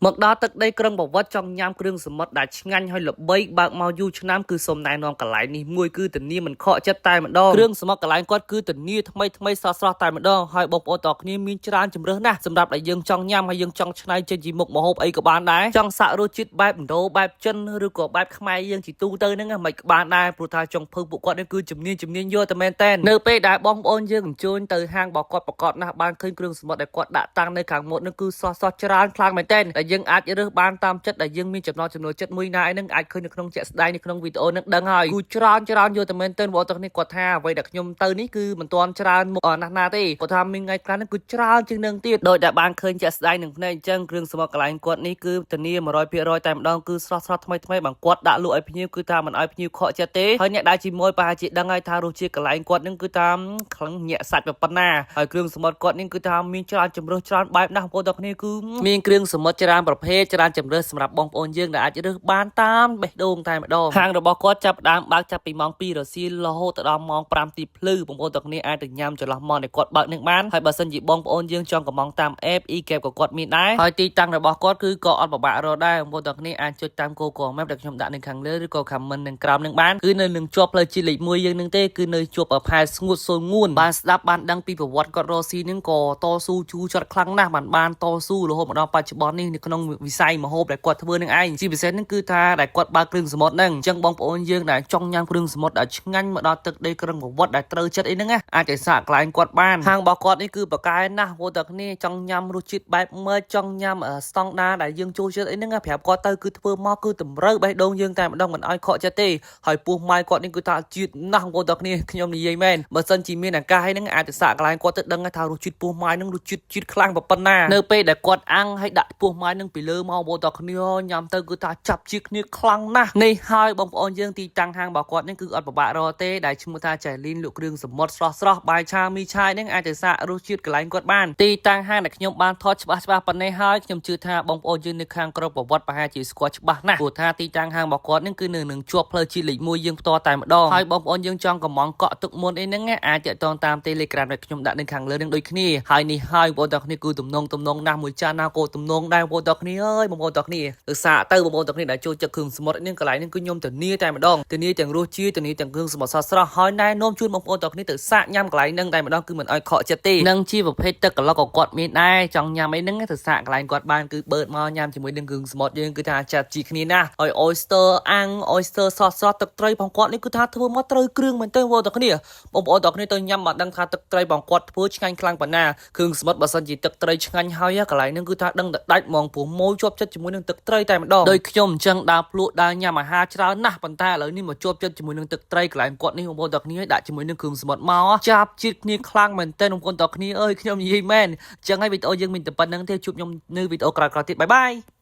មកដល់ទឹកដីក្រុងបវត្តចង់ញ៉ាំគ្រឿងសមុទ្រដែលឆ្ងាញ់ហើយល្បីបើកមកយូរឆ្នាំគឺសូមណែនាំកន្លែងនេះមួយគឺធានាមិនខកចិត្តតែម្ដងគ្រឿងសមុទ្រកន្លែងគាត់គឺធានាថ្មីស្រស់តែម្ដងហើយបងប្អូនទាំងគ្នាមានច្រើនជម្រើសណាស់សម្រាប់ដែលយើងចង់ញ៉ាំហើយយើងចង់ឆ្នៃចេញជាមុខម្ហូបអីក៏បានដែរចង់សាក់រសជាតិបែបឥណ្ឌូបែបចិនឬក៏បែបខ្មែរយើងជីទូទៅហ្នឹងមិនក៏បានដែរព្រោះថាចង់ភៅពួកគាត់នេះគឺជំនាញយកតែមែនតែននៅពេលដែលបងប្អូនយើងអញ្ជើញទៅហាងបោកគាត់ប្រកបណាស់បានឃើញគ្រឿងសមុទ្រដែលគាត់ដាក់តាំងនៅខាងមុខហ្នឹងគឺស្រស់ច្រើនខ្លាំងមែនតែនតែយើងអាចរើសបានតាមចិត្តដែលយើងមានចំណូលចិត្តមួយណាឯហ្នឹងអាចឃើញនៅក្នុងជាក់ស្ដែងនៅក្នុងវីដេអូហ្នឹងដឹងហើយគូច្រើនយកតែមែនទែនបងប្អូននេះគាត់ថាអ្វីដែលខ្ញុំទៅនេះគឺមិនទាន់ច្រើនមុខណាស់ណាទេគាត់ថាមានថ្ងៃខ្លះហ្នឹងគឺច្រើនជាងនឹងទៀតដោយតែបានឃើញជាក់ស្ដែងនឹងភ្នែកអញ្ចឹងគ្រឿងសមុទ្រកន្លែងគាត់នេះគឺធានា100%តែម្ដងគឺស្រស់ថ្មីbằngគាត់ដាក់លក់ឲ្យភ្ញៀវគឺថាមិនឲ្យភ្ញៀវខកចិត្តទេហើយអ្នកដែលជាមួយប្រហែលជាដឹងហើយថារសជាតិកន្លែងគាត់ហ្នឹងគឺតាមខ្លាំងញាក់សាច់ប៉ុណ្ណាហើយគ្រឿងសមុទ្រគាត់នេះគឺថាមានច្រើនជម្រើសច្រើនបែបណាស់បងប្អូនទាំងគ្នាគឺមានគ្រឿងសមុទ្រច្រើនប្រភេទច្រើនជម្រើសសម្រាប់បងប្អូនយើងដែលអាចរើសបានតាមបេះដូងតែម្ដងហាងរបស់គាត់ចាប់ផ្ដើមបើកចាប់ពីម៉ោង2រសៀលរហូតដល់ម៉ោង5ទីភ្លឺបងប្អូនទាំងគ្នាអាចទៅញ៉ាំចន្លោះម៉ោងដែលគាត់បើកនឹងបានហើយបើសិនជាបងប្អូនយើងចង់កំងតាម app e-cab ក៏គាត់មានដែរហើយទីតាំងរបស់គាត់គឺក៏អត់ពិបាករកដែរបងប្អូនទាំងគ្នាអាចចុចតាម Google Map ដែលខ្ញុំដាក់នៅខាងលើឬក៏ comment នឹងក្រោមនឹងបានគឺនៅនឹងជាប់ផ្លូវជាតិលេខ1យើងនឹងទេគឺនៅជាប់ផែស្ងួតសូនងួនបានស្ដាប់បានដឹងពីប្រវត្តិគាត់រស់ស៊ីនឹងក៏តស៊ូជូរចាត់ខ្លាំងណាស់បានតស៊ូរហូតមកដល់បច្ចុប្បន្ននេះនៅក្នុងវិស័យម្ហូបដែលគាត់ធ្វើនឹងឯងជាពិសេសនឹងគឺថាដែលគាត់បើកគ្រឿងសមុទ្រហ្នឹងអញ្ចឹងបងប្អូនយើងដែលចង់ញ៉ាំគ្រឿងសមុទ្រដែលឆ្ងាញ់មកដល់ទឹកដីក្រុងប្រវត្តិដែលត្រូវចិត្តអីហ្នឹងអាចទៅសាកកន្លែងគាត់បានហាងរបស់គាត់នេះគឺបកកែណាស់ពួកតែគ្នាចង់ញ៉ាំរសជាតិបែបមើលចង់ញ៉ាំស្តង់ដារដែលយើងចូលចិត្តអីហ្នឹងប្រាប់គាត់ទៅគឺធ្វើមកគឺតម្រូវបេះដូងយើងតែម្ដងមិនឲ្យខកចិត្តទេហើយពោះម៉ាយគាត់នេះគឺថាជាតិណាស់បងប្អូនទាំងគ្នាខ្ញុំនិយាយមែនបើសិនជាមានឱកាសហ្នឹងអាចទៅសាកកន្លែងគាត់ទៅដឹងថារសជាតិពោះម៉ាយហ្នឹងរសជាតិខ្លាំងប៉ុណ្ណានៅពេលដែលគាត់អាំងហើយដាក់ពោះម៉ាយហ្នឹងពីលើមកបងប្អូនទាំងគ្នាញ៉ាំទៅគឺថាចាប់ជាតិគ្នាខ្លាំងណាស់នេះហើយបងប្អូនយើងទីតាំងហាងរបស់គាត់នេះគឺអត់ពិបាករកទេដែលឈ្មោះថាចៃលីនលក់គ្រឿងសមុទ្រស្រស់បាយឆាមីឆាយហ្នឹងអាចទៅសាករសជាតិកន្លែងគាត់បានទីតាំងហាងដែលខ្ញុំបានថតច្បាស់ប៉ុណ្ណេះហើយខ្ញុំជឿថាបងប្អូនយើងនៅខាងក្រុងប្រវត្តិប្រហែលជាស្គាល់ច្បាស់ណាស់ព្រោះថាទីតាំងហាងរបស់គាត់ហ្នឹងគឺនៅនឹងជាប់ផ្លូវជាតិលេខ1យើងផ្ទាល់តែម្ដងហើយបងប្អូនយើងចង់កំងកក់ទឹកមុនអីហ្នឹងអាចតាក់ទងតាម Telegram ដែលខ្ញុំដាក់នៅខាងលើនឹងដូចគ្នាហើយនេះហើយបងប្អូនទាំងគ្នាគឺទំនងណាស់មួយចានណាក៏ទំនងដែរបងប្អូនទាំងគ្នាអើយបងប្អូនទាំងគ្នាទៅសាកទៅបងប្អូនទាំងគ្នាដែលចូលចិត្តគ្រឿងសមុទ្រនេះកន្លែងនេះគឺខ្ញុំធានាតែម្ដងធានាទាំងរសជាតិធានាទាំងគ្រឿងសមុទ្រស្រស់ហើយណែនាំជូនបងប្អូនទាំងគ្នាទៅសាកញ៉ាំកន្លែងហ្នឹងតែម្ដងគឺមិនឲ្យខកចិត្តទេនឹងជាប្រភេទទឹកកន្លុកក៏គាត់មានដែរចង់ញ៉ាំអីហ្នឹងទៅសាកកន្លែងគាត់បានគឺបឺតមកញ៉ាំជាមួយនឹងគ្រឿងសមុទ្រយើងគឺថាចាត់ជីគ្នាណាហើយ oyster អាំង oyster ស្រស់ទឹកត្រីផងគាត់នេះគឺថាធ្វើមកត្រូវគ្រឿងមែនទែនបងប្អូនទាំងគ្នាទៅញ៉ាំមកដឹងថាទឹកត្រីបងគាត់ធ្វើឆ្ងាញ់ខ្លាំងប៉ុណ្ណាគ្រឿងសមុទ្របើសិនជាទឹកត្រីឆ្ងាញ់ហើយកន្លែងហ្នឹងគឺថាដឹងតែដាច់ហ្មងព្រោះម៉ូជាប់ចិត្តជាមួយនឹងទឹកត្រីតែម្ដងដោយខ្ញុំអញ្ចឹងដើរភ្លក់ដើរញ៉ាំអាហារច្រើនណាស់ប៉ុន្តែឥឡូវនេះមកជាប់ចិត្តជាមួយនឹងទឹកត្រីកន្លែងគាត់នេះបងប្អូនទាំងគ្នាដាក់ជាមួយនឹងគ្រឿងសមុទ្រមកចាប់ជាតិគ្នាខ្លាំងមែនទែនបងប្អូនទាំងគ្នាអើយខ្ញុំនិយាយមែនអញ្ចឹងហើយវីដេអូយើងមានតែប៉ុណ្្នឹងទេជួបខ្ញុំនៅវីដេអូក្រោយៗទៀតបាយ